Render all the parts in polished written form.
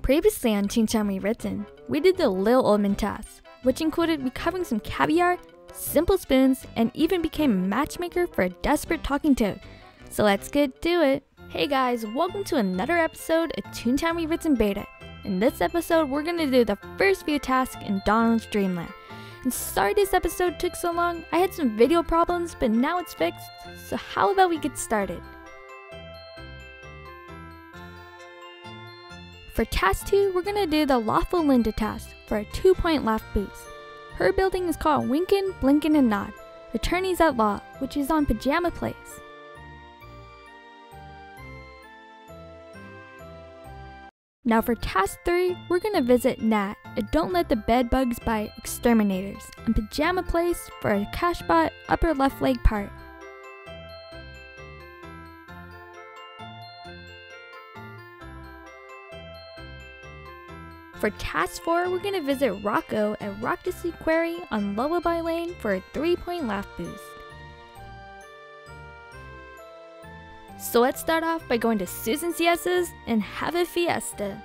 Previously on Toontown Rewritten, we did the Lil Oldman task, which included recovering some caviar, simple spoons, and even became a matchmaker for a desperate talking toad. So let's get to it. Hey guys, welcome to another episode of Toontown Rewritten Beta. In this episode, we're gonna do the first few tasks in Donald's Dreamland. And sorry this episode took so long, I had some video problems, but now it's fixed, so how about we get started? For task 2, we're gonna do the Lawful Linda task for a 2-point laff boost. Her building is called Wynken, Blynken, and Nod, Attorneys at Law, which is on Pajama Place. Now for task 3, we're gonna visit Nat, a Don't Let the Bed Bugs Bite Exterminators, on Pajama Place for a cashbot upper left leg part. For task 4, we're gonna visit Rocco at Quarry on Lullaby Lane for a 3-point laff boost. So let's start off by going to Susan Siesta's and have a Fiesta.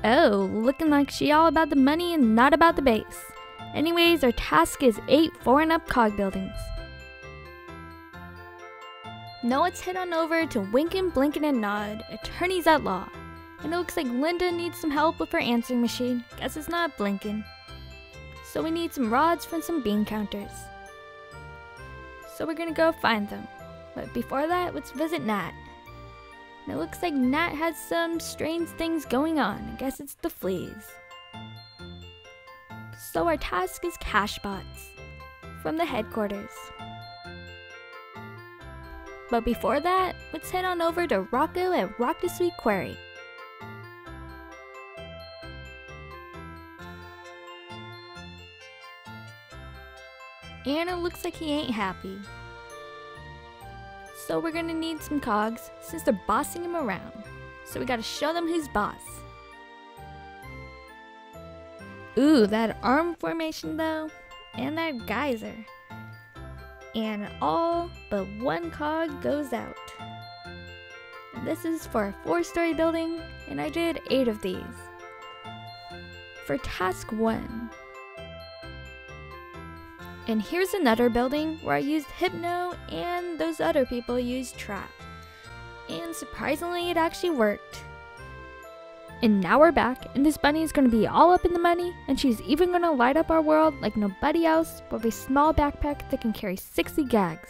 Oh, looking like she all about the money and not about the base. Anyways, our task is 8 4 and up cog buildings. Now let's head on over to Wynken, Blynken, and Nod, Attorneys at Law. And it looks like Linda needs some help with her answering machine. Guess it's not Blynken. So we need some rods from some bean counters. So we're gonna go find them. But before that, let's visit Nat. And it looks like Nat has some strange things going on. I guess it's the fleas. So our task is cash bots from the headquarters. But before that, let's head on over to Rocco at Quarry. And it looks like he ain't happy. So we're gonna need some cogs since they're bossing him around. So we gotta show them who's boss. Ooh, that arm formation though, and that geyser. And all but one cog goes out. And this is for a 4-story building, and I did 8 of these. For task 1. And here's another building where I used Hypno and those other people used Trap. And surprisingly, it actually worked. And now we're back, and this bunny is going to be all up in the money, and she's even going to light up our world like nobody else with a small backpack that can carry 60 gags.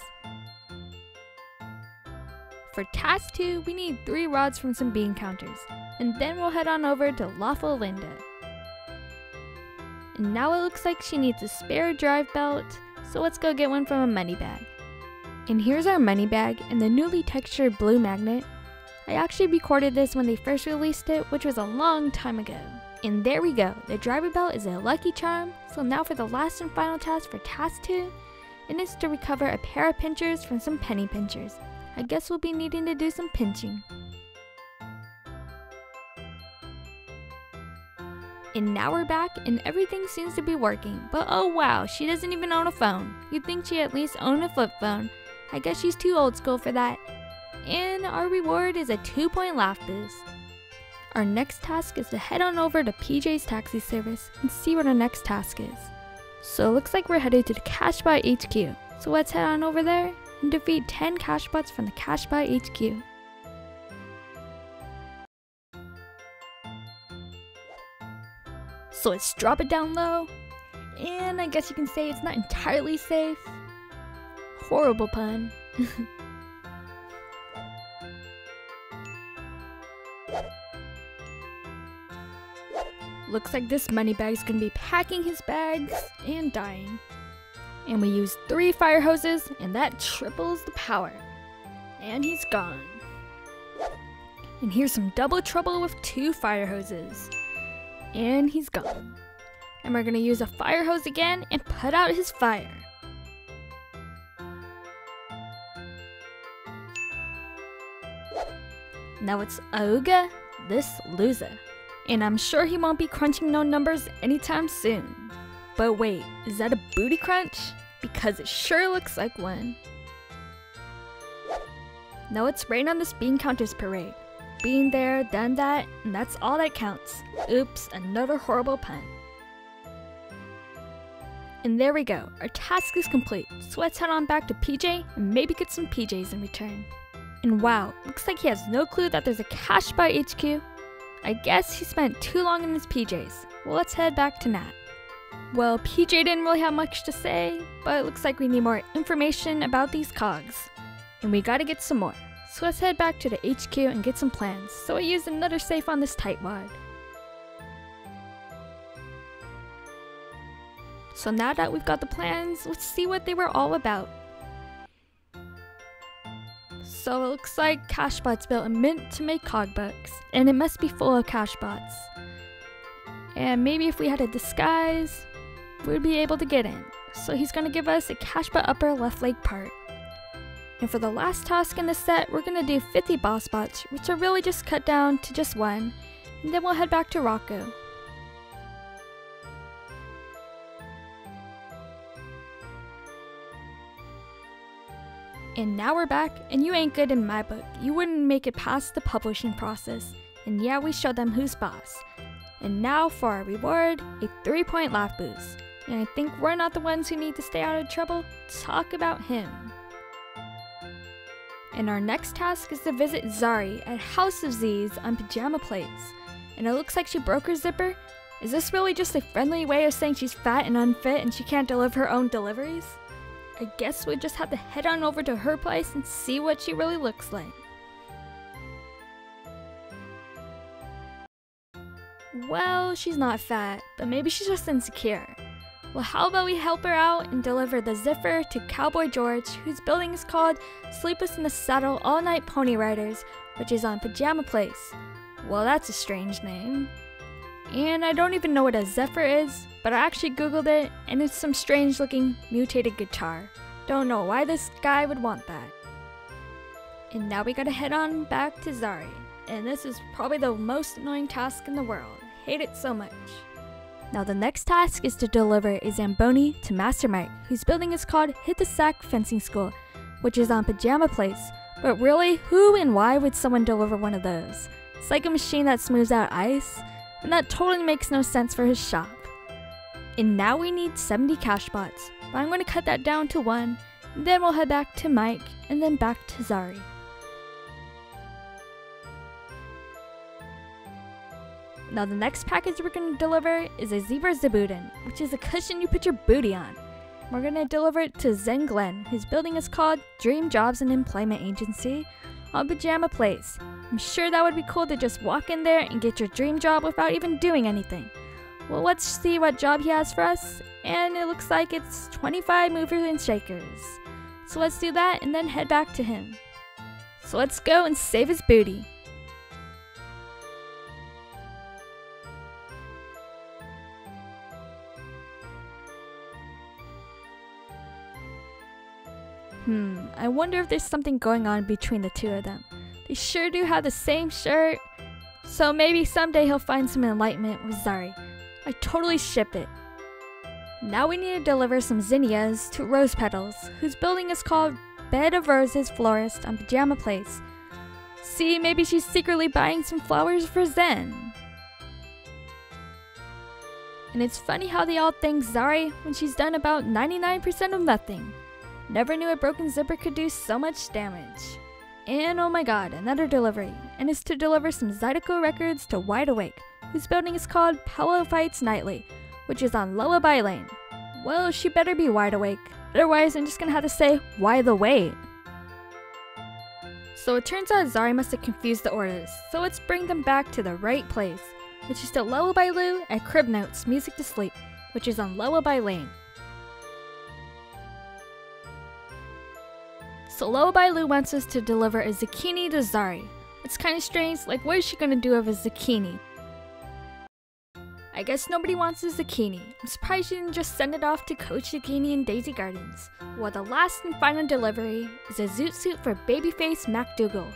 For task 2, we need 3 rods from some bean counters, and then we'll head on over to Lawful Linda. And now it looks like she needs a spare drive belt, so let's go get one from a money bag. And here's our money bag and the newly textured blue magnet. I actually recorded this when they first released it, which was a long time ago. And there we go, the driver belt is a lucky charm. So now for the last and final task for task 2, and it's to recover a pair of pinchers from some penny pinchers. I guess we'll be needing to do some pinching. And now we're back and everything seems to be working, but oh wow, she doesn't even own a phone. You'd think she at least owned a flip phone. I guess she's too old school for that. And our reward is a 2-point laff boost. Our next task is to head on over to PJ's taxi service and see what our next task is. So it looks like we're headed to the Cashbot HQ. So let's head on over there and defeat 10 Cashbots from the Cashbot HQ. So let's drop it down low. And I guess you can say it's not entirely safe. Horrible pun. Looks like this money bag's gonna be packing his bags and dying. And we use 3 fire hoses and that triples the power. And he's gone. And here's some double trouble with 2 fire hoses. And he's gone. And we're gonna use a fire hose again and put out his fire. Now it's Auga, this loser. And I'm sure he won't be crunching no numbers anytime soon. But wait, is that a booty crunch? Because it sure looks like one. Now let's rain on this bean counters parade. Being there, done that, and that's all that counts. Oops, another horrible pun. And there we go, our task is complete, so let's head on back to PJ and maybe get some PJs in return. And wow, looks like he has no clue that there's a cash by HQ. I guess he spent too long in his PJs. Well, let's head back to Nat. Well, PJ didn't really have much to say, but it looks like we need more information about these cogs. And we gotta get some more. So let's head back to the HQ and get some plans, so I used another safe on this tightwad. So now that we've got the plans, let's see what they were all about. So it looks like Cashbot's built a mint to make cog books, and it must be full of Cashbots. And maybe if we had a disguise, we'd be able to get in. So he's gonna give us a Cashbot upper left leg part. And for the last task in this set, we're gonna do 50 boss bots, which are really just cut down to just one, and then we'll head back to Rocco. And now we're back, and you ain't good in my book. You wouldn't make it past the publishing process. And yeah, we showed them who's boss. And now for our reward, a 3-point laugh boost. And I think we're not the ones who need to stay out of trouble. Talk about him. And our next task is to visit Zari at House of Z's on Pajama Place. And it looks like she broke her zipper. Is this really just a friendly way of saying she's fat and unfit and she can't deliver her own deliveries? I guess we just have to head on over to her place and see what she really looks like. Well, she's not fat, but maybe she's just insecure. Well, how about we help her out and deliver the zipper to Cowboy George, whose building is called Sleepless in the Saddle All Night Pony Riders, which is on Pajama Place. Well, that's a strange name. And I don't even know what a zephyr is, but I actually googled it, and it's some strange looking mutated guitar. Don't know why this guy would want that. And now we gotta head on back to Zari, and this is probably the most annoying task in the world. Hate it so much. Now the next task is to deliver a Zamboni to Master Mike, whose building is called Hit the Sack Fencing School, which is on Pajama Place. But really, who and why would someone deliver one of those? It's like a machine that smooths out ice, and that totally makes no sense for his shop. And now we need 70 Cashbots, but I'm going to cut that down to 1, and then we'll head back to Mike, and then back to Zari. Now the next package we're going to deliver is a Zebra Zabutin, which is a cushion you put your booty on. We're going to deliver it to Zen Glenn, whose building is called Dream Jobs and Employment Agency on Pajama Place. I'm sure that would be cool to just walk in there and get your dream job without even doing anything. Well, let's see what job he has for us, and it looks like it's 25 movers and shakers. So let's do that and then head back to him. So let's go and save his booty. I wonder if there's something going on between the two of them. They sure do have the same shirt. So maybe someday he'll find some enlightenment with Zari. I totally ship it. Now we need to deliver some zinnias to Rose Petals, whose building is called Bed of Roses Florist on Pajama Place. See, maybe she's secretly buying some flowers for Zen. And it's funny how they all thank Zari when she's done about 99% of nothing. Never knew a broken zipper could do so much damage. And oh my god, another delivery, and it's to deliver some Zydeco records to Wide Awake, whose building is called Pillow Fights Nightly, which is on Lullaby Lane. Well, she better be wide awake, otherwise I'm just gonna have to say, why the wait? So it turns out Zari must have confused the orders, so let's bring them back to the right place, which is to Lullaby Lou at Crib Notes Music to Sleep, which is on Lullaby Lane. So Lullaby Lou wants us to deliver a zucchini to Zari. It's kinda strange, like what is she gonna do with a zucchini? I guess nobody wants a zucchini. I'm surprised she didn't just send it off to Coach Zucchini and Daisy Gardens. Well, the last and final delivery is a zoot suit for Babyface MacDougal,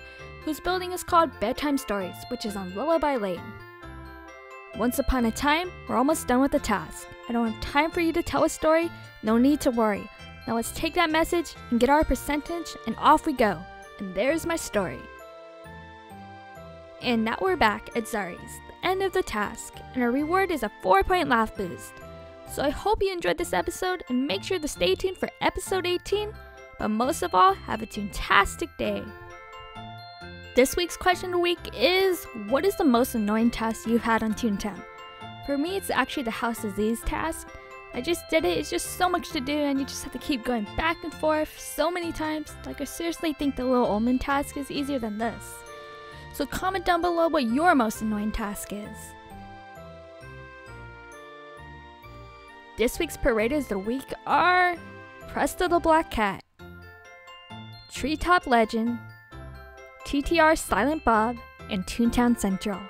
whose building is called Bedtime Stories, which is on Lullaby Lane. Once upon a time, we're almost done with the task. I don't have time for you to tell a story, no need to worry. Now let's take that message and get our percentage, and off we go. and there's my story. And now we're back at Zari's, the end of the task, and our reward is a 4-point laugh boost. So I hope you enjoyed this episode, and make sure to stay tuned for episode 18, but most of all, have a toontastic day. This week's question of the week is, what is the most annoying task you've had on Toontown? For me, it's actually the House Disease task. I just did it, it's just so much to do, and you just have to keep going back and forth so many times. Like, I seriously think the Little Almond task is easier than this. So comment down below what your most annoying task is. This week's paraders of the week are PrestoTheBlackCat, Treetop Legend, TTR Silent Bob, and Toontown Central.